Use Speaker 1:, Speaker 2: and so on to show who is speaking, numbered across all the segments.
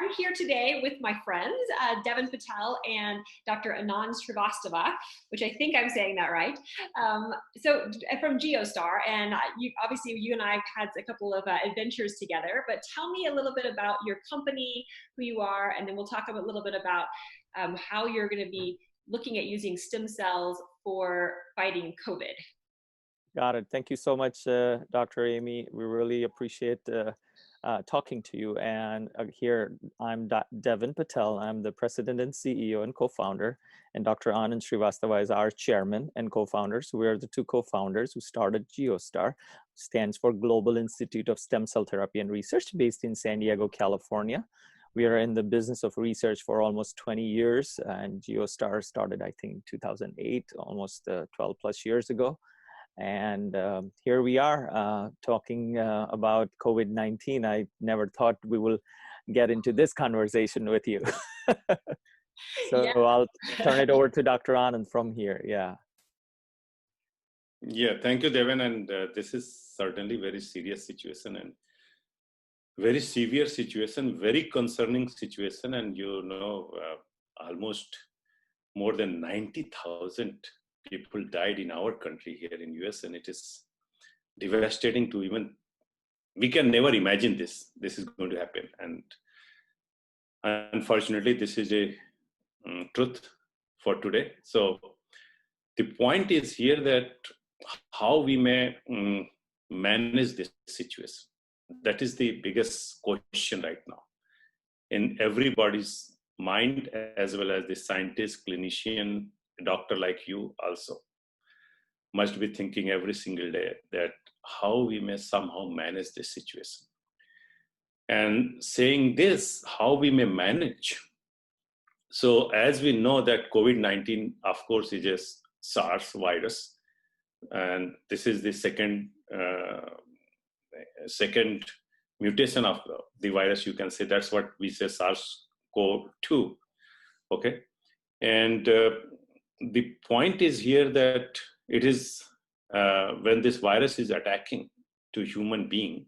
Speaker 1: I'm here today with my friends, Deven Patel and Dr. Anand Srivastava, which I think I'm saying that right. So from GIOSTAR, and obviously you and I have had a couple of adventures together, but tell me a little bit about your company, who you are, and then we'll talk a little bit about how you're going to be looking at using stem cells for fighting COVID.
Speaker 2: Got it. Thank you so much, Dr. Amy. We really appreciate talking to you. And here, I'm Deven Patel. I'm the president and CEO and co-founder. And Dr. Anand Srivastava is our chairman and co-founder. So we are the two co-founders who started GIOSTAR, stands for Global Institute of Stem Cell Therapy and Research, based in San Diego, California. We are in the business of research for almost 20 years. And GIOSTAR started, I think, 2008, almost 12 plus years ago. And here we are talking about COVID-19. I never thought we will get into this conversation with you. So yeah. I'll turn it over to Dr. Anand from here. Yeah.
Speaker 3: Yeah, thank you, Deven. And this is certainly very serious situation and very severe situation, very concerning situation. And almost more than 90,000 people died in our country here in US, and it is devastating to even, we can never imagine this is going to happen. And unfortunately, this is a truth for today. So the point is here that how we may manage this situation. That is the biggest question right now in everybody's mind, as well as the scientist, clinician, doctor like you also must be thinking every single day that how we may somehow manage this situation. And saying this, how we may manage. So as we know that COVID-19, of course, is a SARS virus. And this is the second mutation of the virus, you can say. That's what we say, SARS-CoV-2. Okay. And the point is here that it is when this virus is attacking to human being,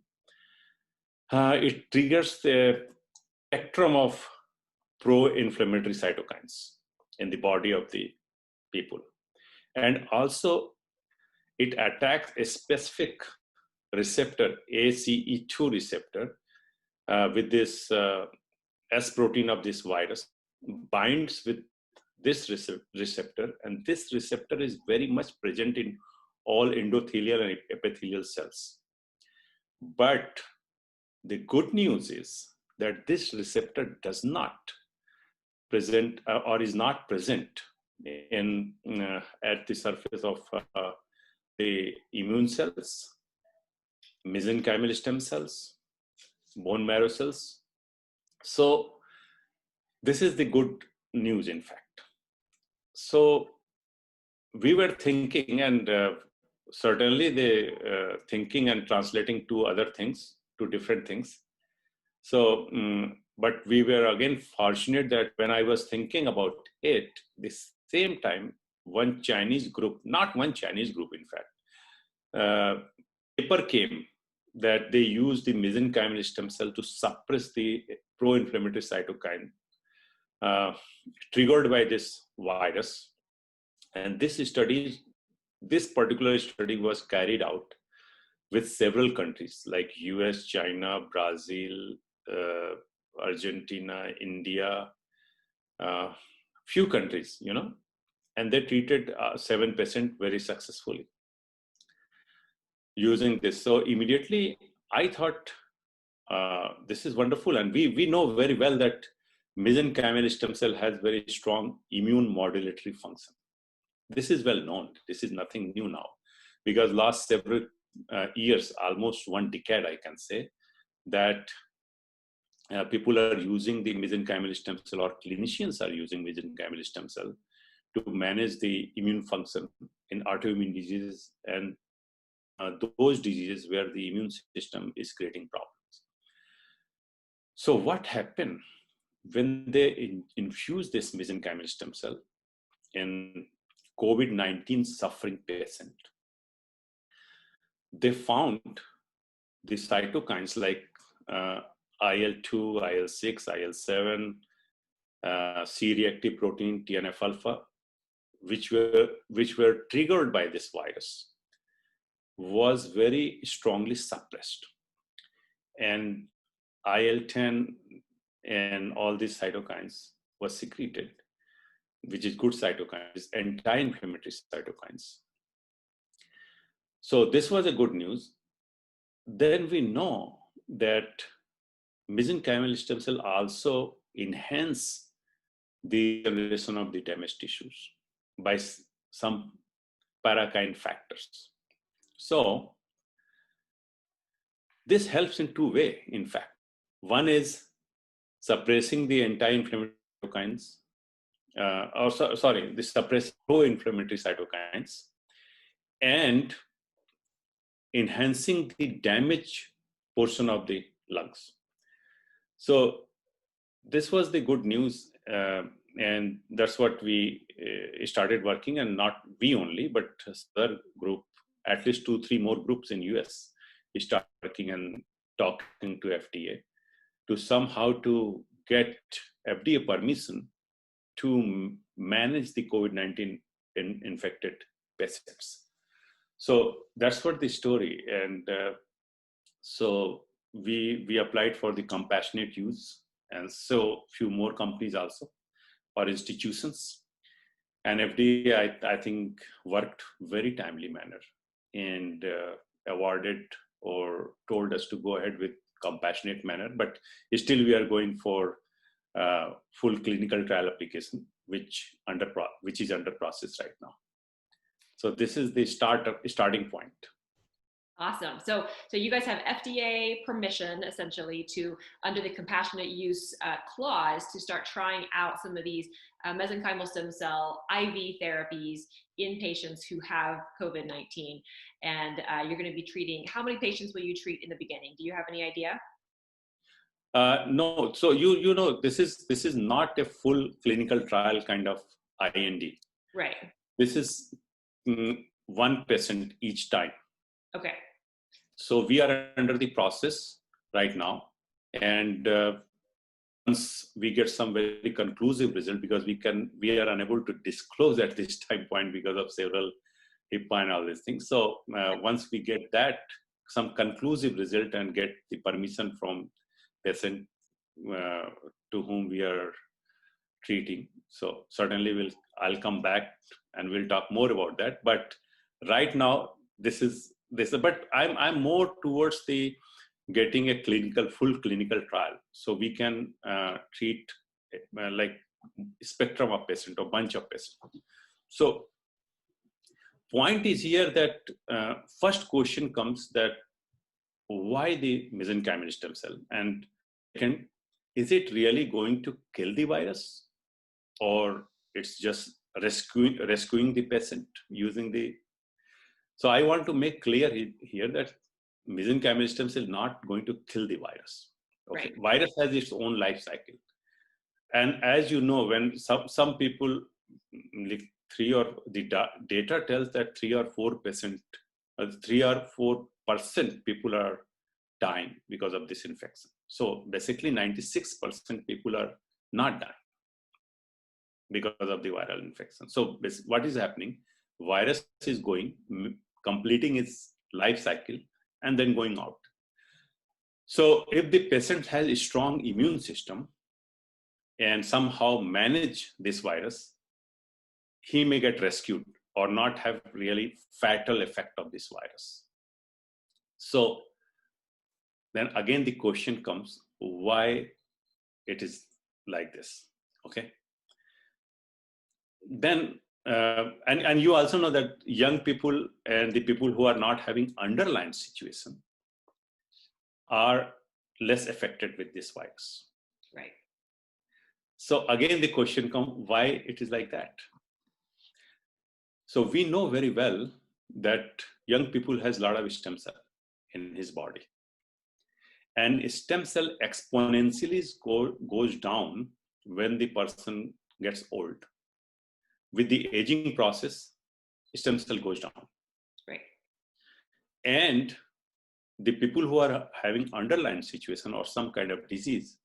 Speaker 3: it triggers the spectrum of pro-inflammatory cytokines in the body of the people. And also it attacks a specific receptor, ACE2 receptor, with this S protein of this virus, binds with this receptor, and this receptor is very much present in all endothelial and epithelial cells. But the good news is that this receptor does not present or is not present in at the surface of the immune cells, mesenchymal stem cells, bone marrow cells. So this is the good news, in fact. So we were thinking, and certainly the thinking and translating to other things, to different things. So, but we were again fortunate that when I was thinking about it, the same time, one Chinese group, not one Chinese group, in fact, paper came that they used the mesenchymal stem cell to suppress the pro-inflammatory cytokine triggered by this virus. And this particular study was carried out with several countries like US, China, Brazil, Argentina, India, few countries, and they treated 7 patients very successfully using this. So immediately I thought, this is wonderful. And we know very well that mesenchymal stem cell has very strong immune modulatory function. This is well known. This is nothing new now, because last several years, almost 1 decade, I can say, that people are using the mesenchymal stem cell, or clinicians are using mesenchymal stem cell to manage the immune function in autoimmune diseases and those diseases where the immune system is creating problems. So what happened when they infuse this mesenchymal stem cell in COVID-19 suffering patient? They found the cytokines like IL-2, IL-6, IL-7, C-reactive protein, TNF-alpha, which were triggered by this virus, was very strongly suppressed. And IL-10 and all these cytokines was secreted, which is good cytokines, anti-inflammatory cytokines. So this was a good news. Then we know that mesenchymal stem cell also enhance the regeneration of the damaged tissues by some parakine factors. So this helps in two ways, in fact. One is suppressing the anti-inflammatory cytokines, suppress pro-inflammatory cytokines, and enhancing the damaged portion of the lungs. So this was the good news, and that's what we started working, and not we only, but other group, at least 2-3 more groups in US, start working and talking to FDA to somehow to get FDA permission to manage the COVID-19 infected patients. So that's what the story. And so we applied for the compassionate use, and so few more companies also, or institutions. And FDA, I think, worked very timely manner and awarded or told us to go ahead with compassionate manner, but still we are going for full clinical trial application, which is under process right now. So this is the starting point.
Speaker 1: Awesome. So you guys have FDA permission, essentially, to, under the compassionate use clause, to start trying out some of these mesenchymal stem cell IV therapies in patients who have COVID-19. And you're going to be treating, how many patients will you treat in the beginning? Do you have any idea?
Speaker 3: No. So you know, this is not a full clinical trial kind of IND.
Speaker 1: Right.
Speaker 3: This is one patient each time.
Speaker 1: Okay.
Speaker 3: So we are under the process right now, and once we get some very conclusive result, because we are unable to disclose at this time point because of several HIPAA and all these things. So once we get that some conclusive result and get the permission from patient to whom we are treating, so certainly I'll come back and we'll talk more about that. But right now but I'm more towards the getting a full clinical trial, so we can treat like spectrum of patient or bunch of patients. So point is here that first question comes that why the mesenchymal stem cell, and second, is it really going to kill the virus, or it's just rescuing the patient using the. So I want to make clear here that mesenchymal stem cell is not going to kill the virus. Okay, right. Virus has its own life cycle, and as you know, when some people, like data tells that 3 or 4% people are dying because of this infection. So basically, 96% people are not dying because of the viral infection. So what is happening? Virus is completing its life cycle and then going out. So if the patient has a strong immune system and somehow manage this virus, he may get rescued or not have really fatal effect of this virus. So then again, the question comes, why it is like this, okay? Then, and you also know that young people and the people who are not having underlying situation are less affected with this virus.
Speaker 1: Right.
Speaker 3: So again, the question comes, why it is like that? So we know very well that young people has a lot of stem cell in his body. And stem cell exponentially goes down when the person gets old. With the aging process, stem cell goes down.
Speaker 1: Right.
Speaker 3: And the people who are having underlying situation or some kind of disease,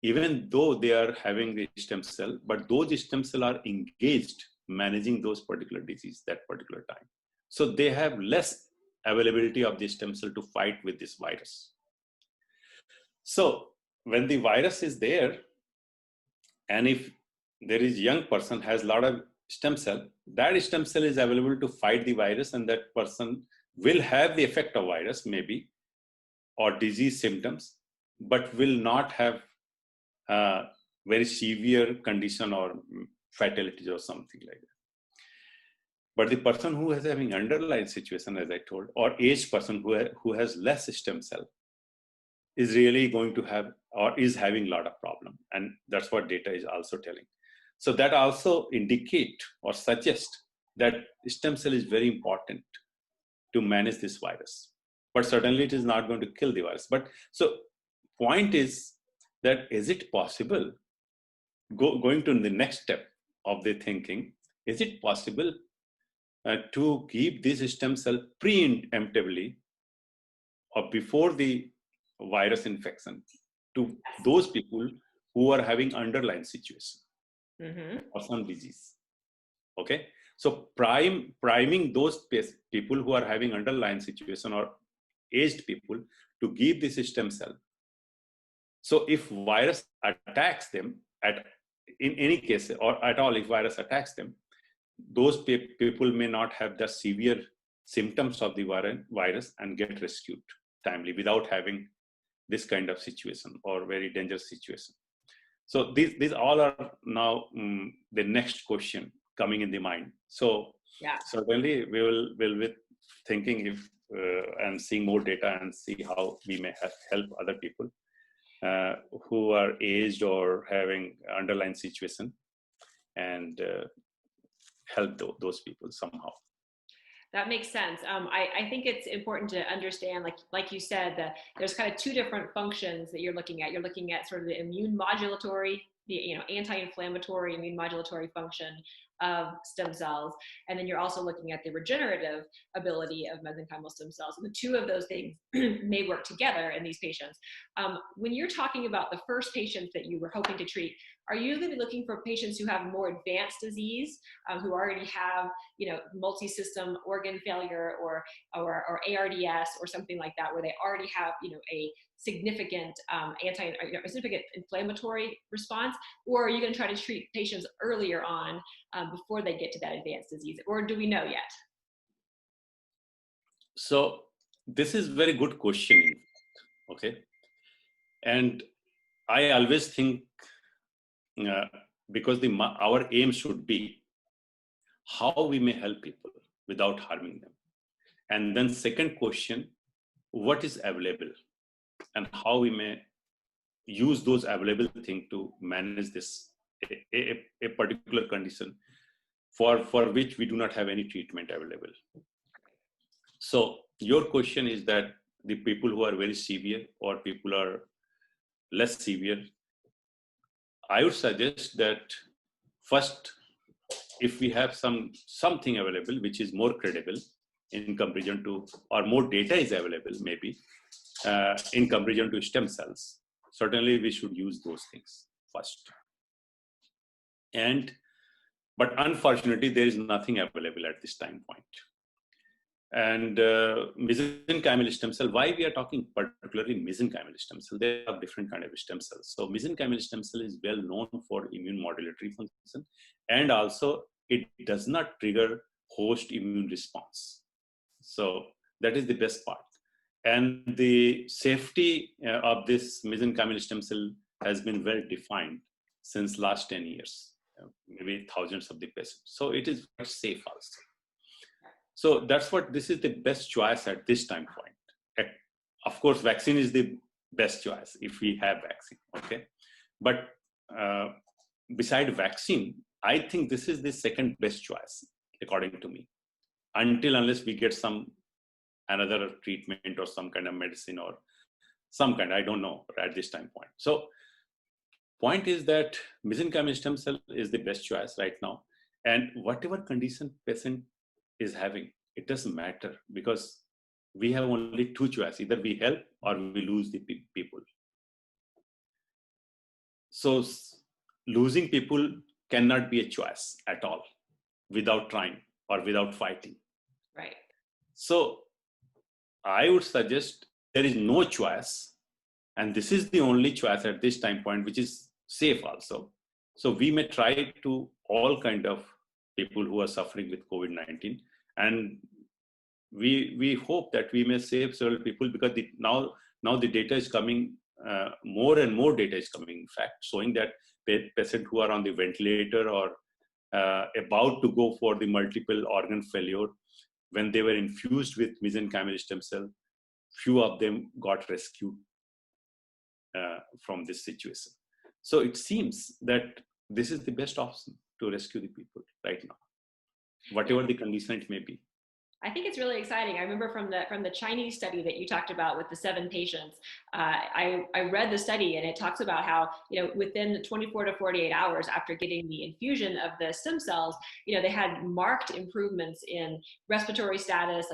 Speaker 3: even though they are having the stem cell, but those stem cells are engaged managing those particular disease that particular time. So they have less availability of the stem cell to fight with this virus. So when the virus is there, and if there is young person has a lot of stem cell, that stem cell is available to fight the virus, and that person will have the effect of virus maybe, or disease symptoms, but will not have very severe condition or fatalities or something like that. But the person who is having underlying situation, as I told, or aged person who has less stem cell is really going to have or is having a lot of problem. And that's what data is also telling. So that also indicate or suggest that stem cell is very important to manage this virus. But certainly it is not going to kill the virus. But so point is that is it possible, going to the next step of the thinking, is it possible to keep this stem cell preemptively or before the virus infection to those people who are having underlying situation or some disease? Okay, so priming those people who are having underlying situation or aged people to give this stem cell. So if virus attacks them in any case or at all, if virus attacks them, those people may not have the severe symptoms of the virus and get rescued timely without having this kind of situation or very dangerous situation. So these all are now the next question coming in the mind. So
Speaker 1: yeah,
Speaker 3: certainly we will be thinking if and seeing more data and see how we may help other people who are aged or having underlying situation, and help those people somehow.
Speaker 1: That makes sense. I think it's important to understand, like you said, that there's kind of two different functions that you're looking at. You're looking at sort of the immune modulatory, the anti-inflammatory immune modulatory function of stem cells, and then you're also looking at the regenerative ability of mesenchymal stem cells. And the two of those things may work together in these patients. When you're talking about the first patients that you were hoping to treat, are you going to be looking for patients who have more advanced disease, who already have, multi-system organ failure or ARDS or something like that, where they already have, a significant significant inflammatory response? Or are you going to try to treat patients earlier on before they get to that advanced disease? Or do we know yet?
Speaker 3: So this is very good question. Okay. And I always think, because our aim should be how we may help people without harming them. And then second question, what is available and how we may use those available things to manage this a particular condition for which we do not have any treatment available. So your question is that the people who are very severe or people are less severe, I would suggest that first, if we have something available which is more credible in comparison to, or more data is available maybe in comparison to stem cells, certainly we should use those things first. But unfortunately, there is nothing available at this time point. And mesenchymal stem cell, why we are talking particularly mesenchymal stem cell? There are different kind of stem cells. So mesenchymal stem cell is well known for immune modulatory function, and also it does not trigger host immune response. So that is the best part. And the safety of this mesenchymal stem cell has been well defined since last 10 years, maybe thousands of the patients. So it is very safe also. So that's what, this is the best choice at this time point. Of course, vaccine is the best choice if we have vaccine, okay? But beside vaccine, I think this is the second best choice, according to me, unless we get another treatment or some kind of medicine or some kind, I don't know at this time point. So point is that mesenchymal stem cell is the best choice right now. And whatever condition patient is having, it doesn't matter, because we have only two choices: either we help or we lose the people. So losing people cannot be a choice at all without trying or without fighting.
Speaker 1: Right.
Speaker 3: So I would suggest there is no choice, and this is the only choice at this time point, which is safe also. So we may try to all kind of people who are suffering with COVID-19, and we hope that we may save several people, because now the data is coming, more and more data is coming, in fact, showing that patients who are on the ventilator or about to go for the multiple organ failure, when they were infused with mesenchymal stem cell, few of them got rescued from this situation. So it seems that this is the best option to rescue the people right now, whatever the condition it may be.
Speaker 1: I think it's really exciting. I remember from the Chinese study that you talked about with the 7 patients, I read the study, and it talks about how, within 24 to 48 hours after getting the infusion of the stem cells, they had marked improvements in respiratory status,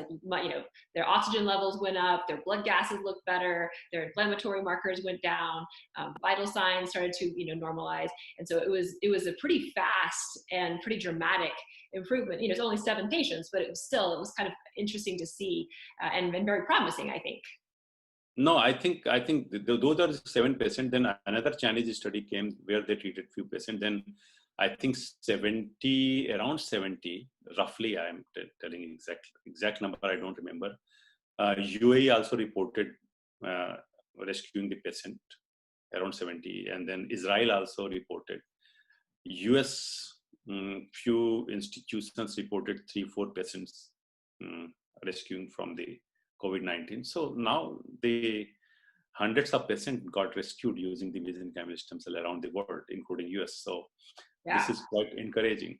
Speaker 1: their oxygen levels went up, their blood gases looked better, their inflammatory markers went down, vital signs started to, normalize. And so it was a pretty fast and pretty dramatic improvement. It's only 7 patients, but it was kind of interesting to see, and very promising, I think.
Speaker 3: No, I think those are 7 patients. Then another Chinese study came where they treated few patients. Then I think around 70, roughly. I am telling exact number, I don't remember. UAE also reported rescuing the patient, around 70, and then Israel also reported. US few institutions reported 3-4 patients rescuing from the COVID-19. So now the hundreds of patients got rescued using the mesenchymal stem cell around the world, including US. So This is quite encouraging.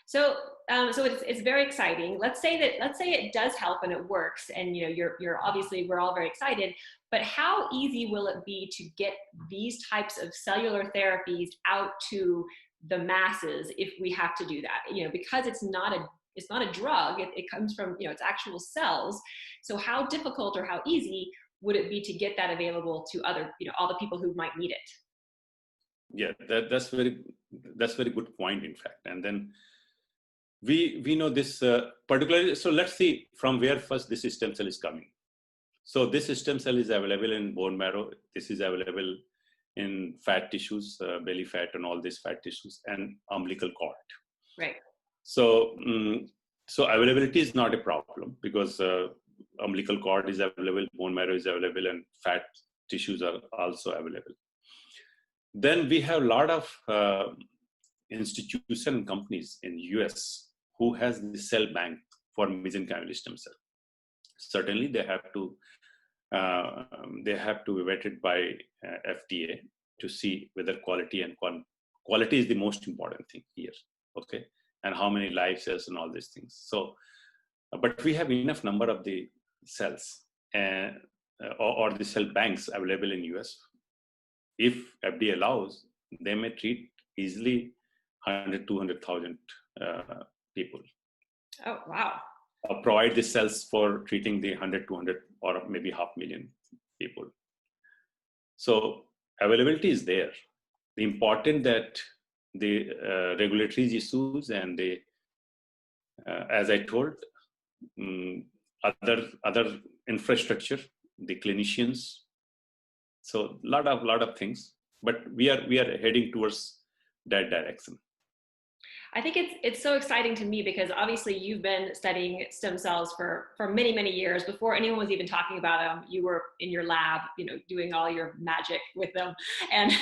Speaker 1: So it's very exciting. Let's say it does help and it works, and you're obviously, we're all very excited. But how easy will it be to get these types of cellular therapies out to the masses if we have to do that? Because it's not a drug. It comes from it's actual cells. So how difficult or how easy would it be to get that available to other all the people who might need it?
Speaker 3: Yeah, that's very good point, in fact. And then we know this particularly. So let's see from where first this stem cell is coming. So this stem cell is available in bone marrow. This is available in fat tissues, belly fat, and all these fat tissues, and umbilical cord.
Speaker 1: Right.
Speaker 3: So availability is not a problem, because umbilical cord is available, bone marrow is available, and fat tissues are also available. Then we have a lot of institutions and companies in US who has the cell bank for mesenchymal stem cell. Certainly, they have to be vetted by FDA to see whether quality quality is the most important thing here. Okay, and how many live cells and all these things. So, but we have enough number of the cells or the cell banks available in US. If FDA allows, they may treat easily 100,000-200,000 people.
Speaker 1: Oh, wow.
Speaker 3: Provide the cells for treating the 100-200 or maybe 500,000 people. So availability is there. The important that the regulatory issues and the, as I told, other infrastructure, the clinicians. So lot of things, but we are heading towards that direction.
Speaker 1: I think it's so exciting to me, because obviously you've been studying stem cells for many, many years. Before anyone was even talking about them, you were in your lab, doing all your magic with them. And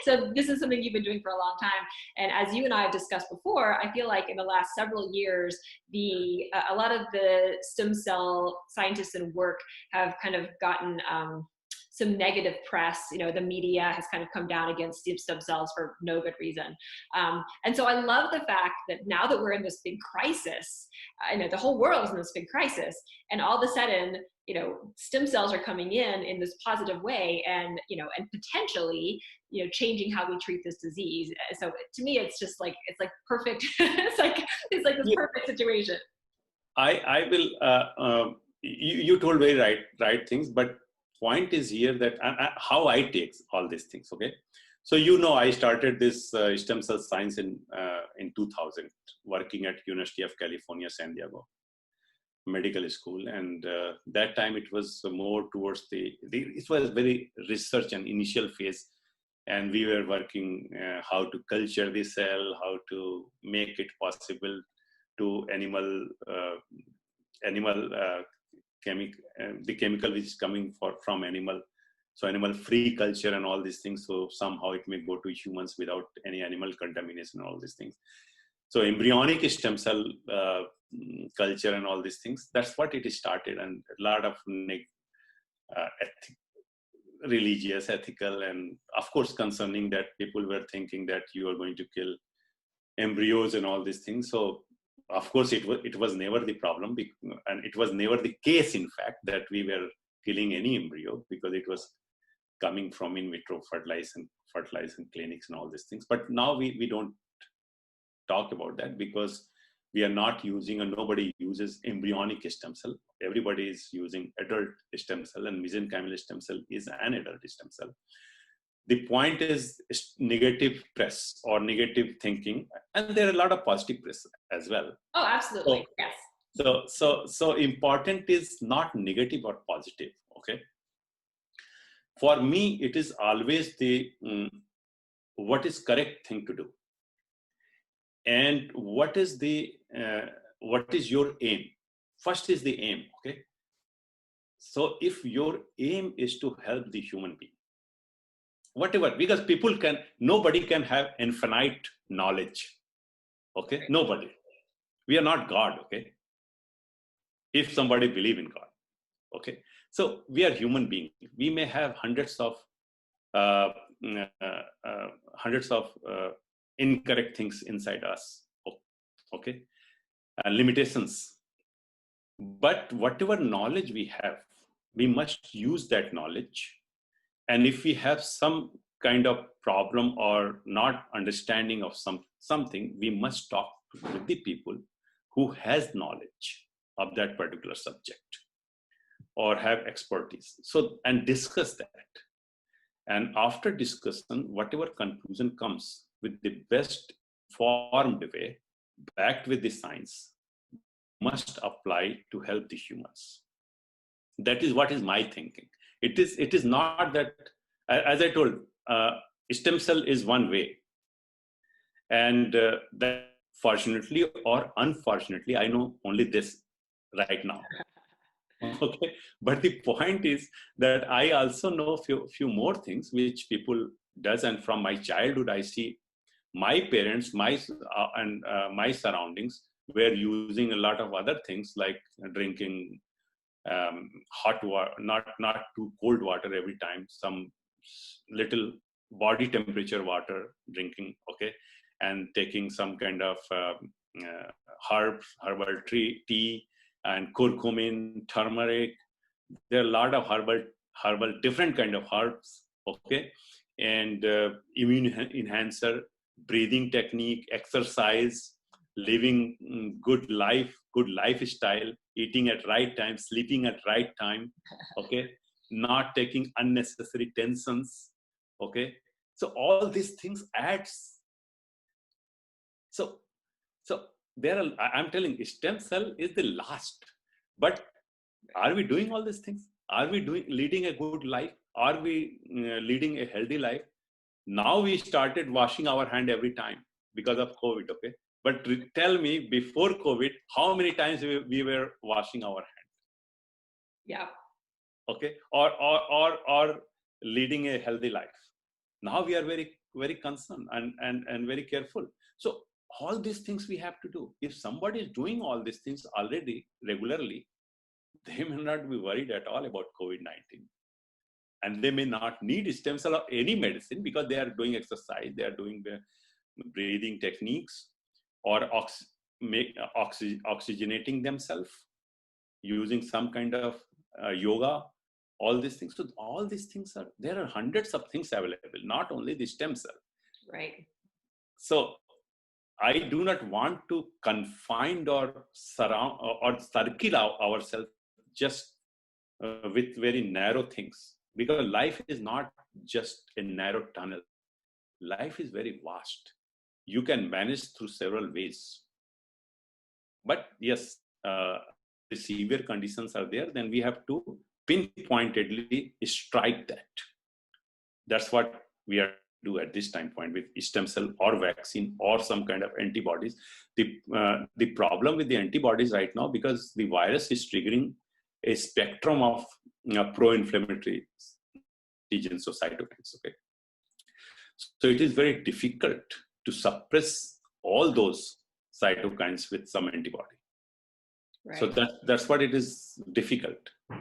Speaker 1: so this is something you've been doing for a long time. And as you and I have discussed before, I feel like in the last several years, a lot of the stem cell scientists and work have kind of gotten some negative press. The media has kind of come down against stem cells for no good reason. And so I love the fact that now that we're in this big crisis, the whole world is in this big crisis, and all of a sudden, stem cells are coming in this positive way, and potentially, changing how we treat this disease. So to me, it's like perfect. it's like this perfect situation.
Speaker 3: I will you told very right things, but point is here that how I take all these things. Okay, so I started this stem cell science in 2000, working at University of California, San Diego medical school, and that time it was more towards it was very research and initial phase, and we were working how to culture the cell, how to make it possible to the chemical which is coming from animal, so animal free culture and all these things, so somehow it may go to humans without any animal contamination and all these things. So embryonic stem cell culture and all these things, that's what it started, and a lot of religious, ethical, and of course concerning that people were thinking that you are going to kill embryos and all these things. So of course it was never the problem, and it was never the case in fact that we were killing any embryo, because it was coming from in vitro fertilization clinics and all these things. But now we don't talk about that, because we are not using, and nobody uses embryonic stem cell. Everybody is using adult stem cell, and mesenchymal stem cell is an adult stem cell. The point is negative press or negative thinking, and there are a lot of positive press as well.
Speaker 1: Oh, absolutely. Yes.
Speaker 3: So important is not negative or positive. Okay. For me, it is always the what is correct thing to do, and what is your aim. First is the aim. Okay. So if your aim is to help the human being, whatever, because nobody can have infinite knowledge. Okay. Right. Nobody. We are not God. Okay. If somebody believe in God. Okay. So we are human beings. We may have hundreds of incorrect things inside us. Okay. Limitations. But whatever knowledge we have, we must use that knowledge. And if we have some kind of problem or not understanding of something, we must talk with the people who has knowledge of that particular subject or have expertise. So, and discuss that. And after discussion, whatever conclusion comes with the best formed way, backed with the science, must apply to help the humans. That is what is my thinking. It is not that, as I told, stem cell is one way. And that fortunately or unfortunately, I know only this right now. Okay, but the point is that I also know few more things which people does, and from my childhood I see my parents, my surroundings were using a lot of other things like drinking hot water, not too cold water every time, some little body temperature water drinking, okay, and taking some kind of herbal tea and curcumin, turmeric. There are a lot of herbal different kind of herbs, okay, and immune enhancer, breathing technique, exercise, living good lifestyle, eating at right time, sleeping at right time, okay, not taking unnecessary tensions, okay. So all these things adds. So there are, I'm telling you, stem cell is the last. But are we doing all these things? Are we leading a good life? Are we leading a healthy life? Now we started washing our hand every time because of COVID, okay? But tell me, before COVID, how many times we were washing our hand?
Speaker 1: Yeah.
Speaker 3: Okay, or leading a healthy life. Now we are very, very concerned and very careful. So all these things we have to do. If somebody is doing all these things already regularly, they may not be worried at all about COVID-19. And they may not need stem cell or any medicine because they are doing exercise, they are doing the breathing techniques, or oxygenating themselves, using some kind of yoga, all these things. So all these things there are hundreds of things available, not only the stem cell.
Speaker 1: Right.
Speaker 3: So I do not want to confine or surround or circle ourselves just with very narrow things, because life is not just a narrow tunnel. Life is very vast. You can manage through several ways. But yes, the severe conditions are there, then we have to pinpointedly strike that. That's what we are do at this time point with stem cell or vaccine or some kind of antibodies. The problem with the antibodies right now, because the virus is triggering a spectrum of pro-inflammatory agents or cytokines. Okay, so it is very difficult to suppress all those cytokines with some antibody. Right. So that's what it is difficult.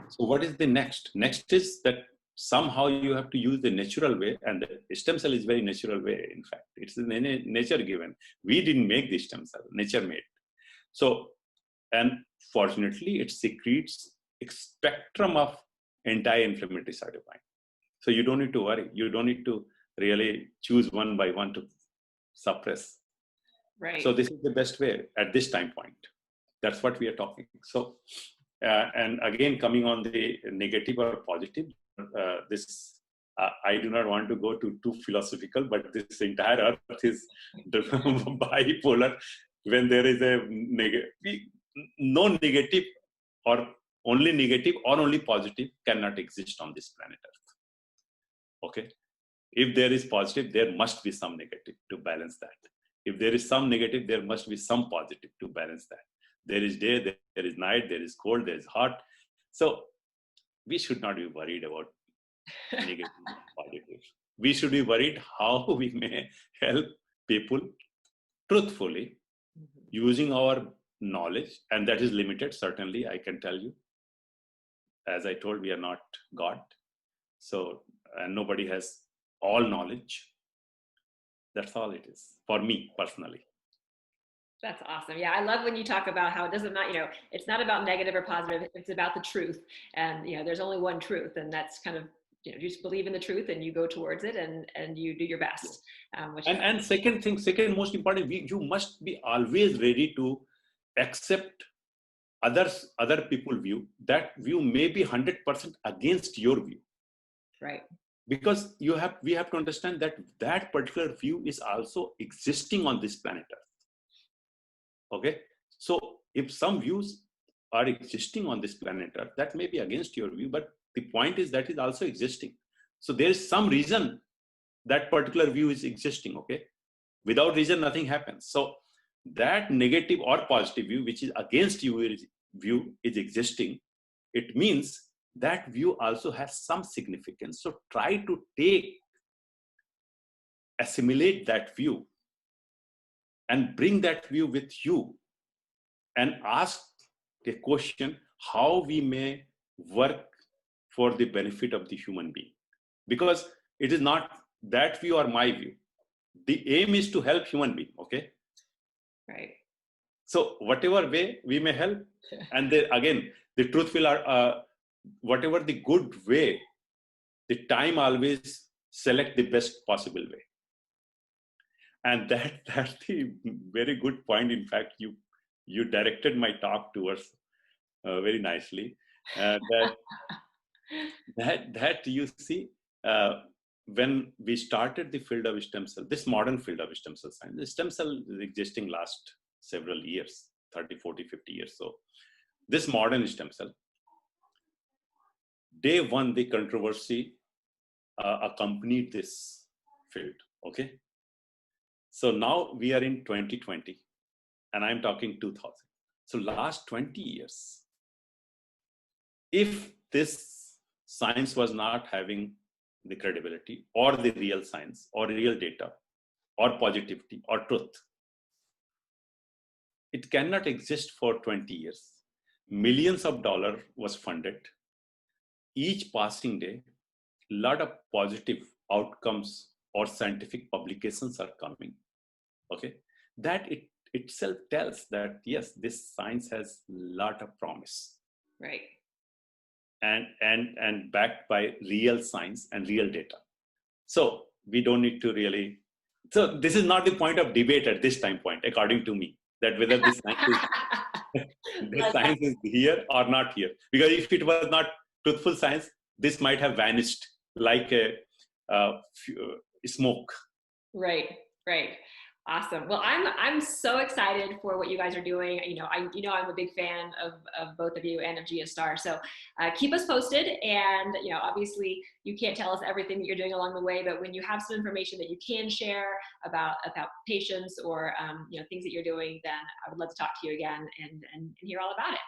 Speaker 3: So what is the next? Next is that somehow you have to use the natural way, and the stem cell is very natural way. In fact, it's nature given. We didn't make the stem cell, nature made. So, and fortunately, it secretes a spectrum of anti-inflammatory cytokine. So you don't need to worry. You don't need to really choose one by one to suppress. Right. So this is the best way at this time point. That's what we are talking. So, and again, coming on the negative or positive, I do not want to go too philosophical, but this entire earth is bipolar. When there is a no negative or only positive cannot exist on this planet Earth. Okay, if there is positive, there must be some negative to balance that. If there is some negative, there must be some positive to balance that. There is day, there is night, there is cold, there is hot. So we should not be worried about negative and positive. We should be worried how we may help people truthfully using our knowledge, and that is limited, certainly, I can tell you. As I told, we are not God. So, and nobody has all knowledge. That's all it is for me personally.
Speaker 1: That's awesome. Yeah, I love when you talk about how it doesn't matter, it's not about negative or positive, it's about the truth. And, there's only one truth, and that's kind of, you just believe in the truth and you go towards it and you do your best.
Speaker 3: And second most important, you must be always ready to accept other people's view. That view may be 100% against your view.
Speaker 1: Right.
Speaker 3: Because we have to understand that particular view is also existing on this planet Earth. Okay, so if some views are existing on this planet Earth, that may be against your view, but the point is that is also existing. So there is some reason that particular view is existing. Okay, without reason, nothing happens. So that negative or positive view, which is against your view, is existing. It means that view also has some significance. So try to assimilate that view and bring that view with you and ask the question how we may work for the benefit of the human being. Because it is not that view or my view. The aim is to help human being, okay?
Speaker 1: Right.
Speaker 3: So whatever way we may help, and then again, the truth will, whatever the good way, the time always select the best possible way. And that's the very good point. In fact, you directed my talk towards very nicely. That you see, when we started the field of stem cell, this modern field of stem cell science, the stem cell is existing last several years, 30, 40, 50 years. So this modern stem cell, day one, the controversy accompanied this field, okay? So now we are in 2020, and I'm talking 2000. So last 20 years, if this science was not having the credibility or the real science or real data or positivity or truth, it cannot exist for 20 years. Millions of dollars was funded. Each passing day, a lot of positive outcomes or scientific publications are coming. Okay, that it itself tells that yes, this science has a lot of promise.
Speaker 1: Right.
Speaker 3: And backed by real science and real data. So we don't need to really. So this is not the point of debate at this time point, according to me, that whether this science is The science is here or not here. Because if it was not truthful science, this might have vanished like a smoke.
Speaker 1: Right, right. Awesome. Well, I'm so excited for what you guys are doing. I'm a big fan of both of you and of GIOSTAR. So keep us posted. And obviously you can't tell us everything that you're doing along the way, but when you have some information that you can share about patients or things that you're doing, then I would love to talk to you again and hear all about it.